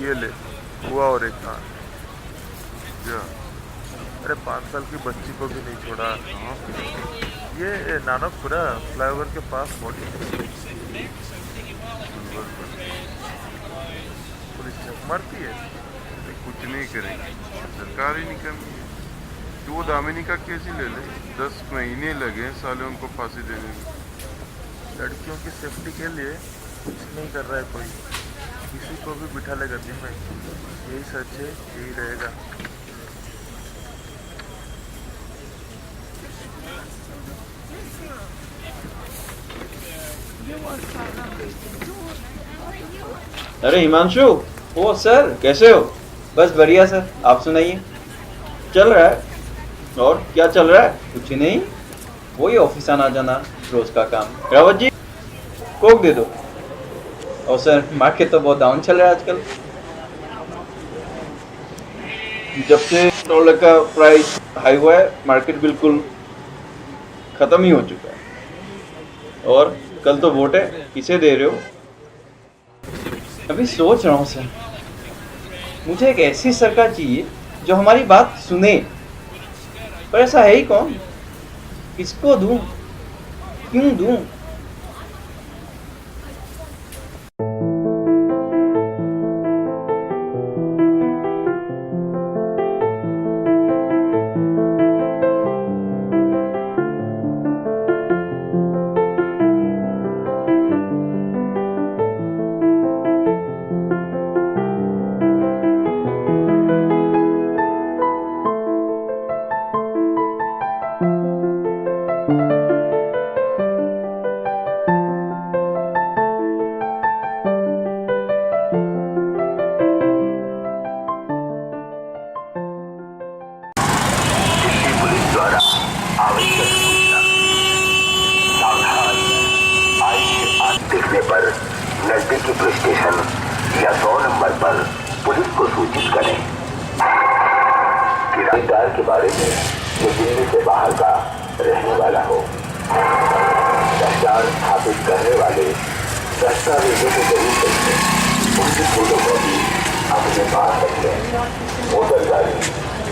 ये ले हुआ और एक हाँ क्या। अरे 5 साल की बच्ची को भी नहीं छोड़ा। ये नानकपुरा फ्लाईओवर के पास मोटी पुलिस चेक मारती है। कुछ नहीं करेगी, सरकार ही निकलनी है। तो वो दामिनी का केस ही ले ले, 10 महीने लगे साले उनको फांसी देने में। लड़कियों की सेफ्टी के लिए कुछ नहीं कर रहा है कोई, किसी को भी बिठा लेगा दिन में। यही सच है, यही रहेगा। अरे हिमांशु, ओ सर कैसे हो? बस बढ़िया सर, आप सुनाइए। चल रहा है। और क्या चल रहा है? कुछ नहीं, वही ऑफिस आना जाना रोज का काम। रावत जी कोक दे दो। और सर मार्केट तो बहुत डाउन चल रहा है आजकल। जब से डॉलर का प्राइस हाई हुआ है मार्केट बिल्कुल खत्म ही हो चुका है। और कल तो वोट है, किसे दे रहे हो? अभी सोच रहा हूँ सर, मुझे एक ऐसी सरकार चाहिए जो हमारी बात सुने। पर ऐसा है ही कौन? किसको दूं? क्यों दूं? देखने पर नजदीकी पुलिस स्टेशन या 100 नंबर पर पुलिस को सूचित करें। किराएदार के बारे में जो दिल्ली से बाहर का रहने वाला हो, पहचान स्थापित करने वाले दस्तावेजों को जरूर देखें। उनकी फोटोकॉपी अपने पास रखें। मोटर गाड़ी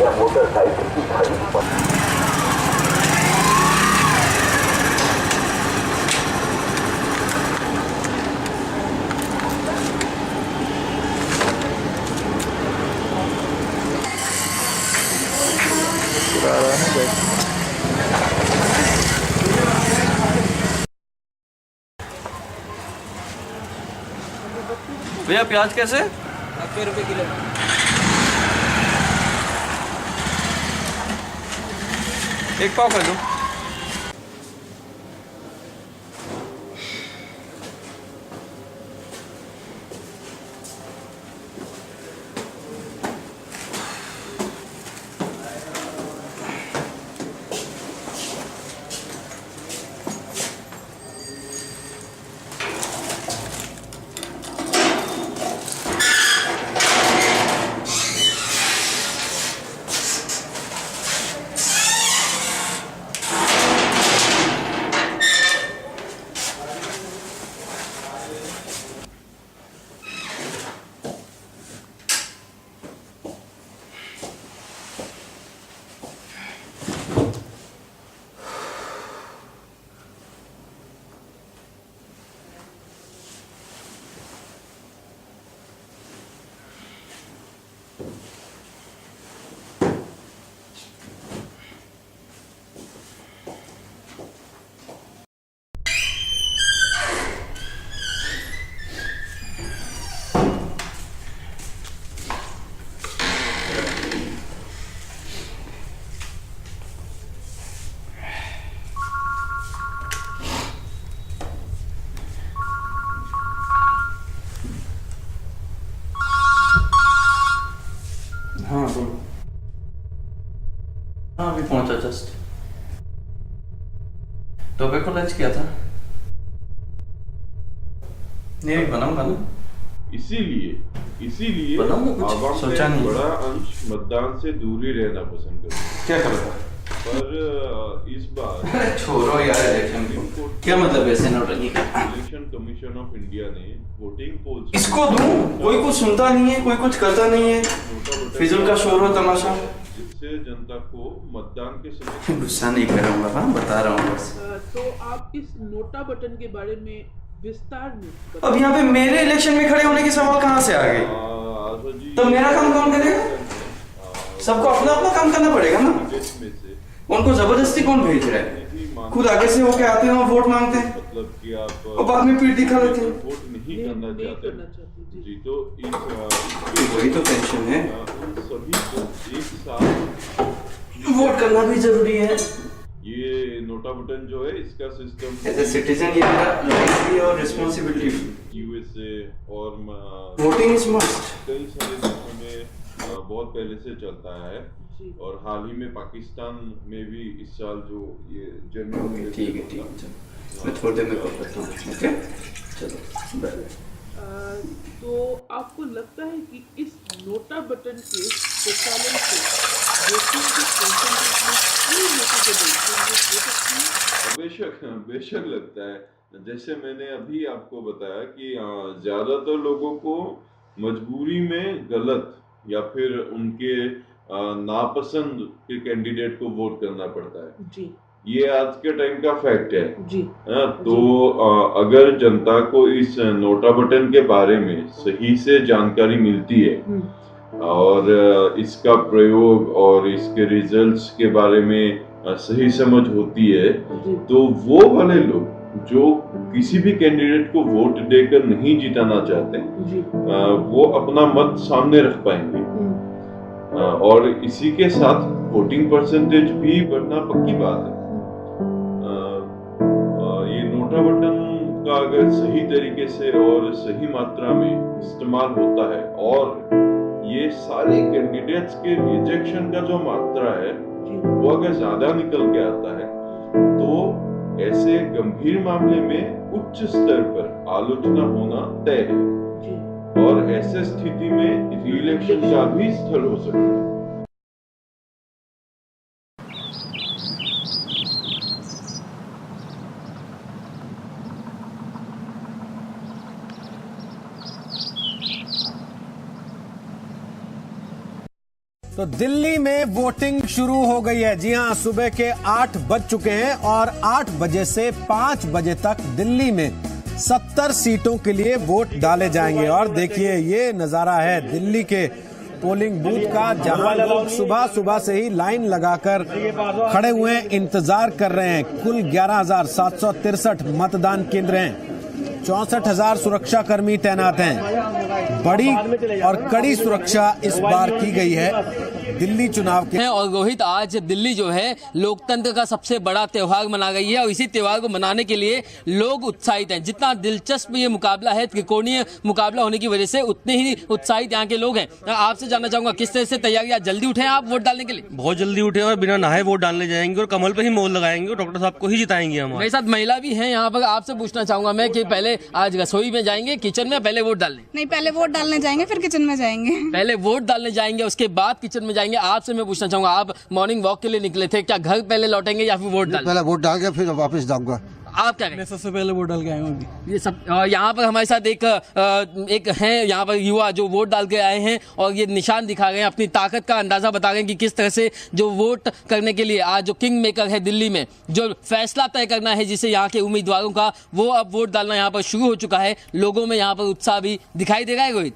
या मोटरसाइकिल की खरीद पर भैया प्याज कैसे? 80 रुपये किलो। एक पाव कर दो। हाँ बोलो। हाँ अभी पहुंचा जस्ट। टोबैको लंच किया था। नहीं बनाऊंगा ना। इसीलिए बनाऊंगा कुछ, आवाम सोचा का नहीं। बड़ा अंश मतदान से दूर ही रहना पसंद करता क्या कर रहा है। पर इस बार है? छोड़ो यार इलेक्शन को। क्या मतलब ऐसे नौटंकी का? Election commission foundation of India ने वोटिंग पोल्स इसको दूं, कोई कुछ सुनता नहीं है, कोई कुछ करता नहीं है, फिजूल का शोर हो तमाशा। जिससे जनता को मतदान के समय गुस्सा नहीं करूंगा, हाँ बता रहा हूँ बस। तो आप इस नोटा बटन के बारे में विस्तार में अब यहाँ पे मेरे इलेक्शन में खड़े होने के सवाल कहाँ से आ गए? आज़ाद जी तो मेरा काम कौन करेगा? सबको अपना अपना काम करना पड़ेगा ना। में से उनको जबरदस्ती कौन भेज रहा है? खुद आगे से होके आते हैं और वोट मांगते हैं मतलब कि आप और बाद में पीठ दिखा लेते हैं। वोट नहीं करना चाहते जी, तो वही तो टेंशन है। सभी को एक साथ वोट करना भी जरूरी है। ये नोटा बटन जो है इसका सिस्टम एज ए सिटीजन ये मेरा राइट भी और रिस्पॉन्सिबिलिटी भी। यूएसए और वोटिंग इज मस्ट। कई सारे देशों में बहुत पहले से चलता है और हाल ही में पाकिस्तान में भी इस साल जो ये जनवरी ठीक है चलो मैं थोड़ी देर में कॉल करता हूँ। ओके चलो बाय। तो आपको लगता है कि इस नोटा बटन के प्रचलन से वोटिंग के परसेंटेज में कोई नतीजे हो सकती है? बेशक लगता है। जैसे मैंने अभी आपको बताया कि ज्यादातर लोगों को मजबूरी में गलत या फिर उनके नापसंद के कैंडिडेट को वोट करना पड़ता है जी। ये आज के टाइम का फैक्ट है जी। तो अगर जनता को इस नोटा बटन के बारे में सही से जानकारी मिलती है और इसका प्रयोग और इसके रिजल्ट्स के बारे में सही समझ होती है तो वो वाले लोग जो किसी भी कैंडिडेट को वोट देकर नहीं जिताना चाहते वो अपना मत सामने रख पाएंगे और इसी के साथ वोटिंग परसेंटेज भी बढ़ना पक्की बात है। ये नोटा बटन का अगर सही तरीके से और सही मात्रा में इस्तेमाल होता है और ये सारे कैंडिडेट्स के रिजेक्शन का जो मात्रा है वो अगर ज्यादा निकल के आता है तो ऐसे गंभीर मामले में उच्च स्तर पर आलोचना होना तय है और ऐसे स्थिति में रीइलेक्शन का भी स्थल हो सकता है। तो दिल्ली में वोटिंग शुरू हो गई है। जी हां, सुबह के 8 बज चुके हैं और 8 बजे से 5 बजे तक दिल्ली में 70 सीटों के लिए वोट डाले जाएंगे। और देखिए ये नजारा है दिल्ली के पोलिंग बूथ का, जहां लोग सुबह सुबह से ही लाइन लगाकर खड़े हुए हैं, इंतजार कर रहे हैं। कुल 11,763 मतदान केंद्र हैं, 64,000 सुरक्षा कर्मी तैनात हैं। बड़ी और कड़ी सुरक्षा इस बार की गई है दिल्ली चुनाव के। और रोहित, आज दिल्ली जो है लोकतंत्र का सबसे बड़ा त्योहार मना गई है और इसी त्योहार को मनाने के लिए लोग उत्साहित हैं। जितना दिलचस्प ये मुकाबला है, त्रिकोणीय मुकाबला होने की वजह से उतने ही उत्साहित यहाँ के लोग हैं। आपसे जानना चाहूंगा किस तरह से तैयारी, आज जल्दी उठे आप वोट डालने के लिए? बहुत जल्दी उठे और बिना नहाए वोट डालने जाएंगे और कमल पे ही मोहर लगाएंगे और डॉक्टर साहब को ही जिताएंगे हम। मेरे साथ महिला भी हैं यहाँ पर, आपसे पूछना चाहूंगा मैं कि पहले आज रसोई में जाएंगे, किचन में, पहले वोट डालने? नहीं, पहले वोट डालने जाएंगे फिर किचन में जाएंगे। पहले वोट डालने जाएंगे उसके बाद किचन में जाएंगे। आपसे मैं पूछना चाहूंगा, आप मॉर्निंग वॉक के लिए निकले थे, क्या घर पहले लौटेंगे या फिर वोट डाल? पहले वोट डाल के फिर वापस जाऊंगा। आप क्या करेंगे? सबसे पहले वोट डाल के आए अभी। ये सब यहाँ पर हमारे साथ एक हैं यहाँ पर युवा जो वोट डाल के आए हैं और ये निशान दिखा रहे हैं, अपनी ताकत का अंदाजा बता रहे हैं कि किस तरह से जो वोट करने के लिए आज जो किंग मेकर है दिल्ली में, जो फैसला तय करना है जिसे यहाँ के उम्मीदवारों का, वो अब वोट डालना यहाँ पर शुरू हो चुका है। लोगों में यहाँ पर उत्साह भी दिखाई दे रहा है। रोहित,